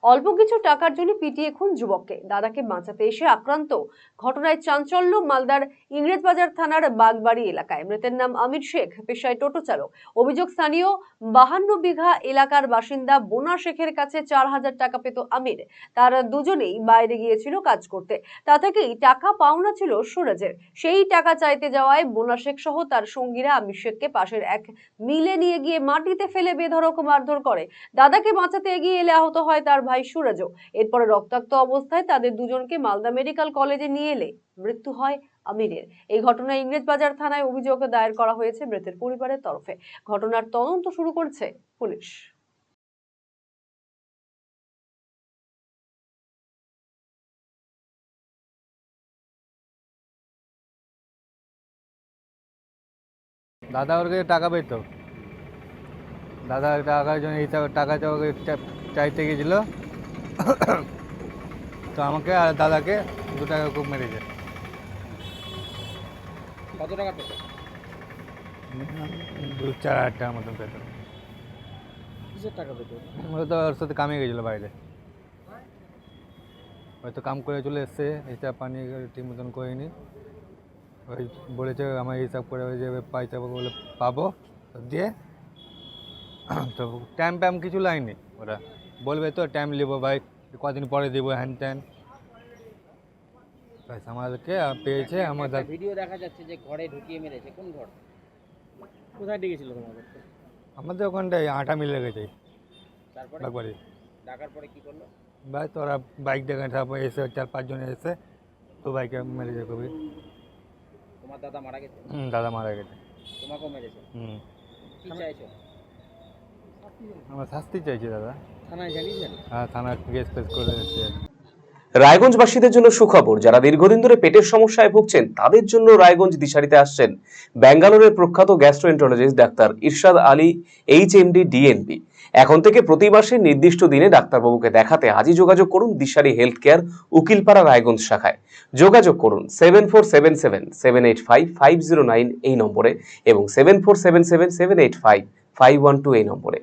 অল্প কিছু টাকার জন্য পিটিয়ে খুন যুবককে, দাদাকে বাঁচাতে এসে আক্রান্ত। ঘটনায় চাঞ্চল্য মালদার ইংরেজবাজার থানার বাগবাড়ি এলাকায়। মৃতের নাম আমির শেখ, পেশায় টোটো চালক। অভিযোগ স্থানীয় 52 বিঘা এলাকার বাসিন্দা বোনা শেখের কাছে 4000 টাকা পেত আমির। তারা দুজনেই বাইরে গিয়েছিল কাজ করতে, তা থেকেই টাকা পাওনা ছিল সুরজের। সেই টাকা চাইতে যাওয়ায় বোনা শেখ সহ তার সঙ্গীরা আমির শেখকে পাশের এক মিলে নিয়ে গিয়ে মাটিতে ফেলে বেধড়ক মারধর করে। দাদাকে বাঁচাতে এগিয়ে এলে আহত হয় তার ভাই সুরজও। এরপরে রক্তাক্ত অবস্থায় তাদের দুজনকে মালদা মেডিকেল কলেজে নিয়ে এলে মৃত্যু হয় আমিরের। এই ঘটনায় ইংরেজবাজার থানায় অভিযোগ দায়ের করা হয়েছে মৃতের পরিবারের তরফে। ঘটনার তদন্ত শুরু করেছে পুলিশ। দাদা ওর কাছে টাকা পেত, দাদা টাকার জন্য টাকা চাইতে গেছিল, তো আমাকে আর দাদাকে 2 টাকা খুব মেরেছে। কত টাকা পেত? 2-4 টাকার মতন পেত। কিসের টাকা পেত? তো ওর সাথে কামে গেছিলো বাইরে, হয়তো কাম করে চলে এসছে, হিসাব পানি ঠিক মতন করিনি। ওই বলেছে আমার হিসাব করে ওই যে পয়সা বলে পাবো দিয়ে, তো টাইম কিছু লাইনি। ওরা বলবে তো টাইম নেবো ভাই, কদিন পরে দেবো, হ্যান ত্যান। আমাদেরকে পেয়েছে। আমাদের ভিডিও দেখা যাচ্ছে যে ঘরে ঢুকিয়ে মেরেছে। কোন ঘর? কোথায় ডেকেছিল তোমাদের? আমাদের ওখানটায় আটা মিলে গেছে। তারপরে ডাকার পরে কি করলো? ভাই তো ওরা বাইক দেখে, তারপর এসে 4-5 জন এসে তো বাইকে মেরেছে খুবই। তোমার দাদা মারা গেছে? দাদা মারা গেছে। তোমাকেও মেরেছে? কি চাইছো? আমরা শাস্তি চাইছি দাদা। থানায় জানিয়েছেন? হ্যাঁ, থানা কেস ফেস করে এসেছে। রায়গঞ্জবাসীদের জন্য সুখবর, যারা দীর্ঘদিন ধরে পেটের সমস্যায় ভুগছেন তাদের জন্য রায়গঞ্জ দিশারিতে আসছেন ব্যাঙ্গালোরের প্রখ্যাত গ্যাস্ট্রোএন্টারোলজিস্ট ডাক্তার ইরশাদ আলী, HMD, DNB। এখন থেকে প্রতি মাসে নির্দিষ্ট দিনে ডাক্তারবাবুকে দেখাতে আজই যোগাযোগ করুন দিশারি হেলথ কেয়ার, উকিলপাড়া, রায়গঞ্জ শাখায়। যোগাযোগ করুন 7477785509 এই নম্বরে এবং 7477785512 এই নম্বরে।